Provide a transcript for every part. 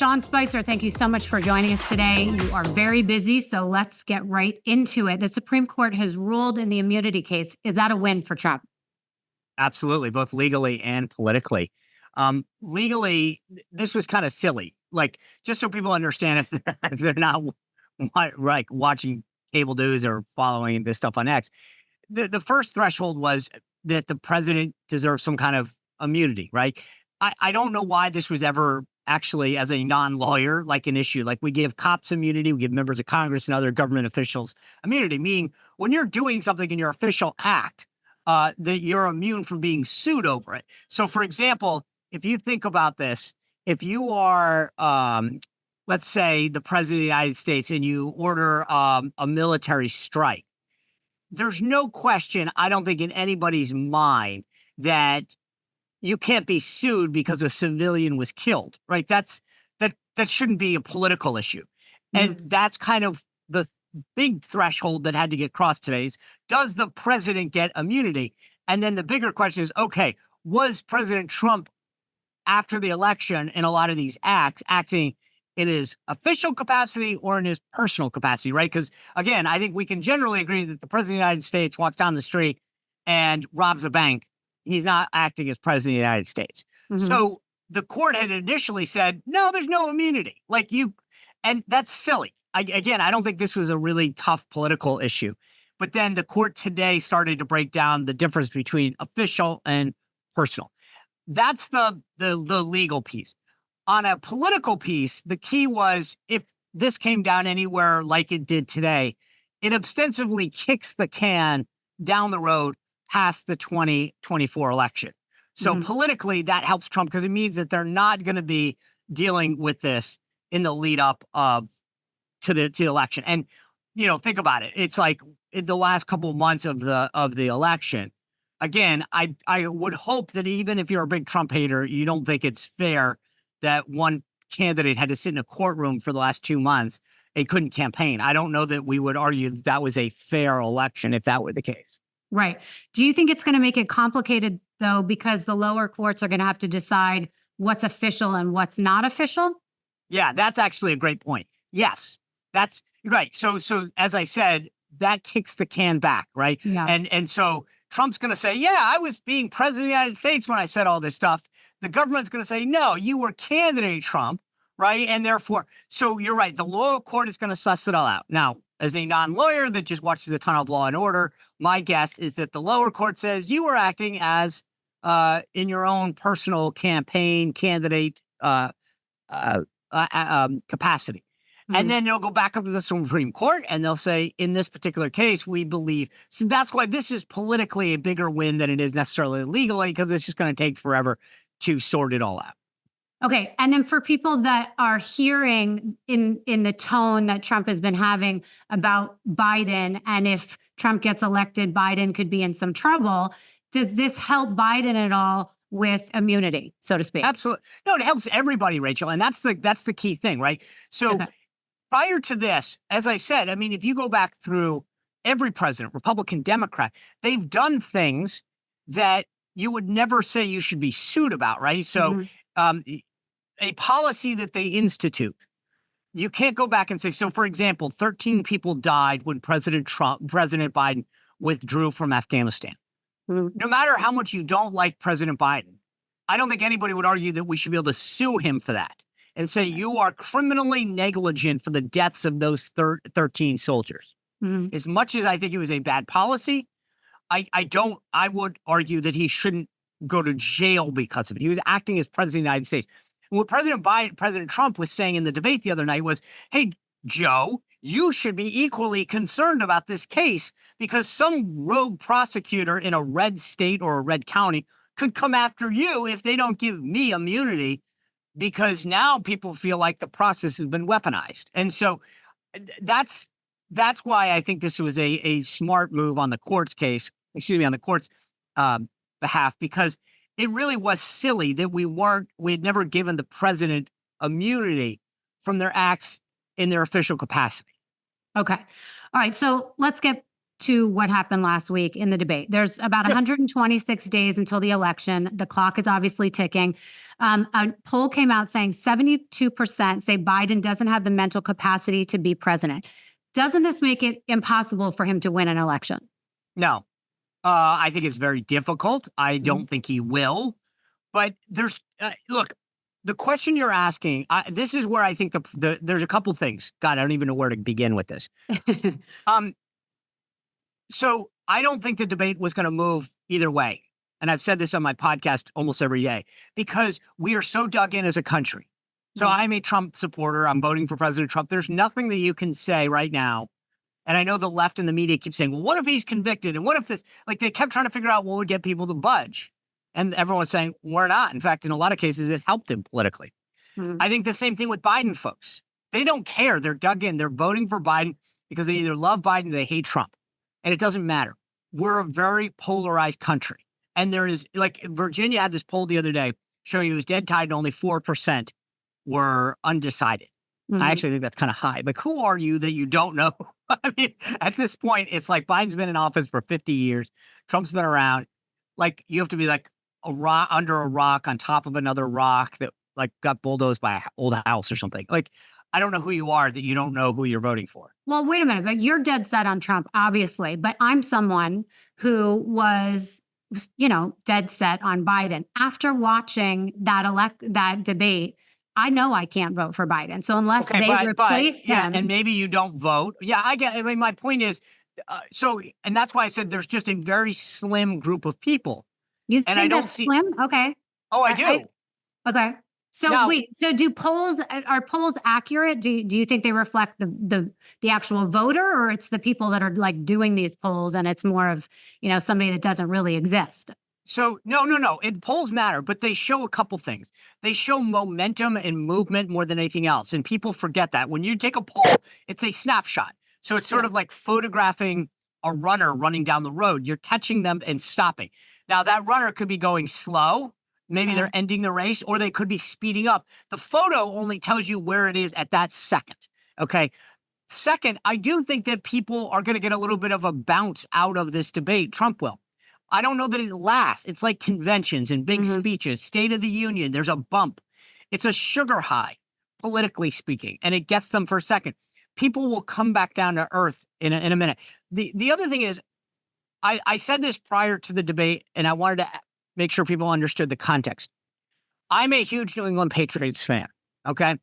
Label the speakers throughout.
Speaker 1: Sean Spicer, thank you so much for joining us today. You are very busy, so let's get right into it. The Supreme Court has ruled in the immunity case. Is that a win for Trump?
Speaker 2: Absolutely, both legally and politically. Legally, this was kind of silly. Like, just so people understand, if they're not like watching cable news or following this stuff on X, the first threshold was that the president deserves some kind of immunity, right? I don't know why this was ever actually, as a non-lawyer, like an issue. Like, we give cops immunity, we give members of Congress and other government officials immunity, meaning when you're doing something in your official act, that you're immune from being sued over it. So, for example, if you think about this, if you are, let's say, the president of the United States and you order a military strike, there's no question, I don't think, in anybody's mind that you can't be sued because a civilian was killed, right? That shouldn't be a political issue. And that's kind of the big threshold that had to get crossed today is, does the president get immunity? And then the bigger question is, okay, was President Trump, after the election, in a lot of these acts, acting in his official capacity or in his personal capacity, right? Because, again, I think we can generally agree that the president of the United States walks down the street and robs a bank. He's not acting as president of the United States. So the court had initially said, no, there's no immunity. And that's silly. I don't think this was a really tough political issue. But then the court today started to break down the difference between official and personal. That's the legal piece. On a political piece, the key was, if this came down anywhere like it did today, it ostensibly kicks the can down the road past the 2024 election. So politically, that helps Trump because it means that they're not going to be dealing with this in the lead up to the election. And, think about it. It's like in the last couple of months of the election. Again, I would hope that even if you're a big Trump hater, you don't think it's fair that one candidate had to sit in a courtroom for the last 2 months and couldn't campaign. I don't know that we would argue that was a fair election if that were the case.
Speaker 1: Right. Do you think it's going to make it complicated, though, because the lower courts are going to have to decide what's official and what's not official?
Speaker 2: Yeah, that's actually a great point. Yes, that's right. So as I said, that kicks the can back, right?
Speaker 1: Yeah.
Speaker 2: And so Trump's going to say, yeah, I was being president of the United States when I said all this stuff. The government's going to say, no, you were candidate Trump, right? And therefore, so you're right. The lower court is going to suss it all out. Now, as a non-lawyer that just watches a ton of Law and Order, my guess is that the lower court says you were acting as in your own personal campaign candidate capacity. And then they'll go back up to the Supreme Court and they'll say, in this particular case, we believe. So that's why this is politically a bigger win than it is necessarily legally, because it's just going to take forever to sort it all out.
Speaker 1: Okay. And then for people that are hearing in the tone that Trump has been having about Biden, and if Trump gets elected, Biden could be in some trouble, does this help Biden at all with immunity, so to speak?
Speaker 2: Absolutely. No, it helps everybody, Rachel. And that's the key thing, right? So prior to this, as I said, I mean, if you go back through every president, Republican, Democrat, they've done things that you would never say you should be sued about, right? So a policy that they institute, you can't go back and say, so for example, 13 people died when President Biden withdrew from Afghanistan. No matter how much you don't like President Biden, I don't think anybody would argue that we should be able to sue him for that and say you are criminally negligent for the deaths of those 13 soldiers. As much as I think it was a bad policy, I would argue that he shouldn't go to jail because of it. He was acting as president of the United States. What President Trump was saying in the debate the other night was, hey, Joe, you should be equally concerned about this case because some rogue prosecutor in a red state or a red county could come after you if they don't give me immunity, because now people feel like the process has been weaponized. And so that's why I think this was a smart move on the court's behalf, because it really was silly that we had never given the president immunity from their acts in their official capacity.
Speaker 1: Okay. All right. So let's get to what happened last week in the debate. There's about 126 days until the election. The clock is obviously ticking. A poll came out saying 72% say Biden doesn't have the mental capacity to be president. Doesn't this make it impossible for him to win an election?
Speaker 2: No, I think it's very difficult. I don't think he will. But look, the question you're asking, this is where I think there's a couple things. God, I don't even know where to begin with this. So I don't think the debate was going to move either way. And I've said this on my podcast almost every day, because we are so dug in as a country. So I'm a Trump supporter. I'm voting for President Trump. There's nothing that you can say right now. And I know the left and the media keep saying, well, what if he's convicted? And what if this, like, they kept trying to figure out what would get people to budge. And everyone's saying, we're not. In fact, in a lot of cases, it helped him politically. I think the same thing with Biden folks. They don't care. They're dug in. They're voting for Biden because they either love Biden or they hate Trump. And it doesn't matter. We're a very polarized country. And there is, like, Virginia had this poll the other day showing it was dead tied and only 4% were undecided. I actually think that's kind of high. Like, who are you that you don't know? I mean, at this point, it's like Biden's been in office for 50 years. Trump's been around. Like, you have to be like a rock under a rock on top of another rock that like got bulldozed by an old house or something. Like, I don't know who you are that you don't know who you're voting for.
Speaker 1: Well, wait a minute, but you're dead set on Trump, obviously. But I'm someone who was, dead set on Biden. After watching that debate, I know I can't vote for Biden. So unless they replace him,
Speaker 2: and maybe you don't vote. Yeah, I get. I mean, my point is, and that's why I said there's just a very slim group of people.
Speaker 1: You think
Speaker 2: I don't
Speaker 1: that's
Speaker 2: see
Speaker 1: slim? Okay.
Speaker 2: Oh, I do.
Speaker 1: Okay. So
Speaker 2: Now,
Speaker 1: wait. So are polls accurate? Do you think they reflect the actual voter, or it's the people that are like doing these polls, and it's more of somebody that doesn't really exist?
Speaker 2: So no. Polls matter, but they show a couple things. They show momentum and movement more than anything else, and people forget that. When you take a poll, it's a snapshot. So it's sort of like photographing a runner running down the road. You're catching them and stopping. Now, that runner could be going slow. Maybe they're ending the race, or they could be speeding up. The photo only tells you where it is at that second. Okay. Second, I do think that people are going to get a little bit of a bounce out of this debate. Trump will. I don't know that it lasts. It's like conventions and big speeches, State of the Union. There's a bump. It's a sugar high, politically speaking, and it gets them for a second. People will come back down to earth in a minute. The other thing is, I said this prior to the debate, and I wanted to make sure people understood the context. I'm a huge New England Patriots fan, okay?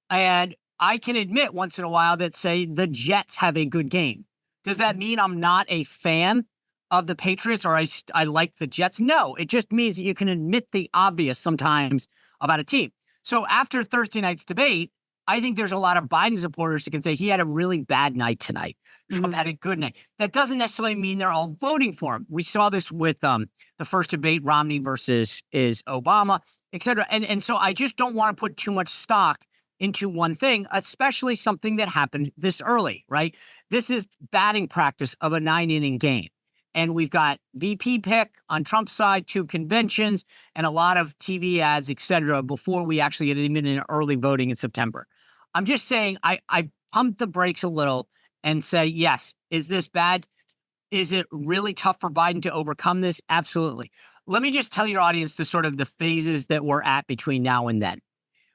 Speaker 2: And I can admit once in a while that, say, the Jets have a good game. Does that mean I'm not a fan of the Patriots, or I like the Jets? No, it just means that you can admit the obvious sometimes about a team. So after Thursday night's debate, I think there's a lot of Biden supporters that can say he had a really bad night tonight. Trump had a good night. That doesn't necessarily mean they're all voting for him. We saw this with the first debate, Romney versus Obama, et cetera. And so I just don't want to put too much stock into one thing, especially something that happened this early, right? This is batting practice of a 9-inning game. And we've got VP pick on Trump's side, 2 conventions, and a lot of TV ads, et cetera, before we actually get even in early voting in September. I'm just saying I pump the brakes a little and say, yes, is this bad? Is it really tough for Biden to overcome this? Absolutely. Let me just tell your audience the sort of the phases that we're at between now and then.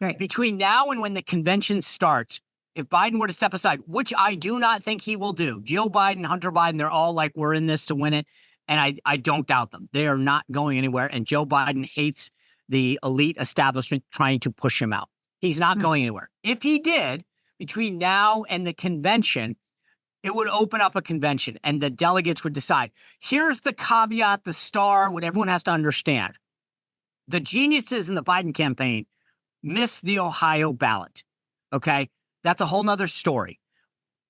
Speaker 1: Right.
Speaker 2: Between now and when the convention starts, if Biden were to step aside, which I do not think he will do, Jill Biden, Hunter Biden, they're all like, we're in this to win it. And I don't doubt them. They are not going anywhere. And Joe Biden hates the elite establishment trying to push him out. He's not going anywhere. If he did, between now and the convention, it would open up a convention and the delegates would decide. Here's the caveat, the star, what everyone has to understand. The geniuses in the Biden campaign missed the Ohio ballot. Okay. That's a whole nother story.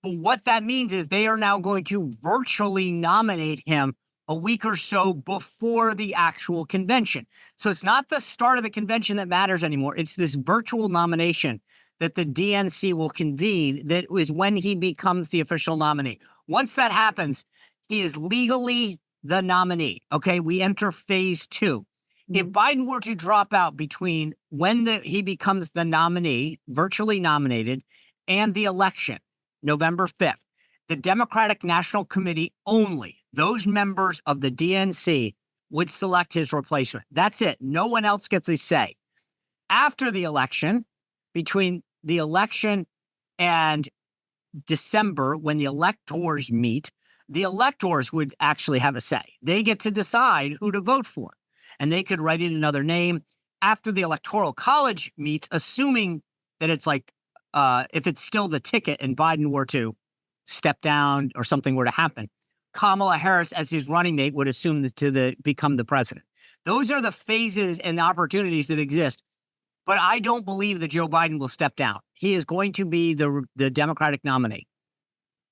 Speaker 2: But what that means is they are now going to virtually nominate him a week or so before the actual convention. So it's not the start of the convention that matters anymore. It's this virtual nomination that the DNC will convene that is when he becomes the official nominee. Once that happens, he is legally the nominee. Okay, we enter phase 2. If Biden were to drop out between when he becomes the nominee, virtually nominated, and the election, November 5th, the Democratic National Committee only, those members of the DNC, would select his replacement. That's it. No one else gets a say. After the election, between the election and December, when the electors meet, the electors would actually have a say. They get to decide who to vote for, and they could write in another name. After the Electoral College meets, assuming that it's like, if it's still the ticket and Biden were to step down or something were to happen, Kamala Harris, as his running mate, would assume to become the president. Those are the phases and opportunities that exist. But I don't believe that Joe Biden will step down. He is going to be the Democratic nominee.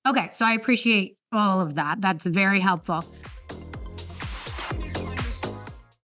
Speaker 1: Okay, so I appreciate all of that. That's very helpful.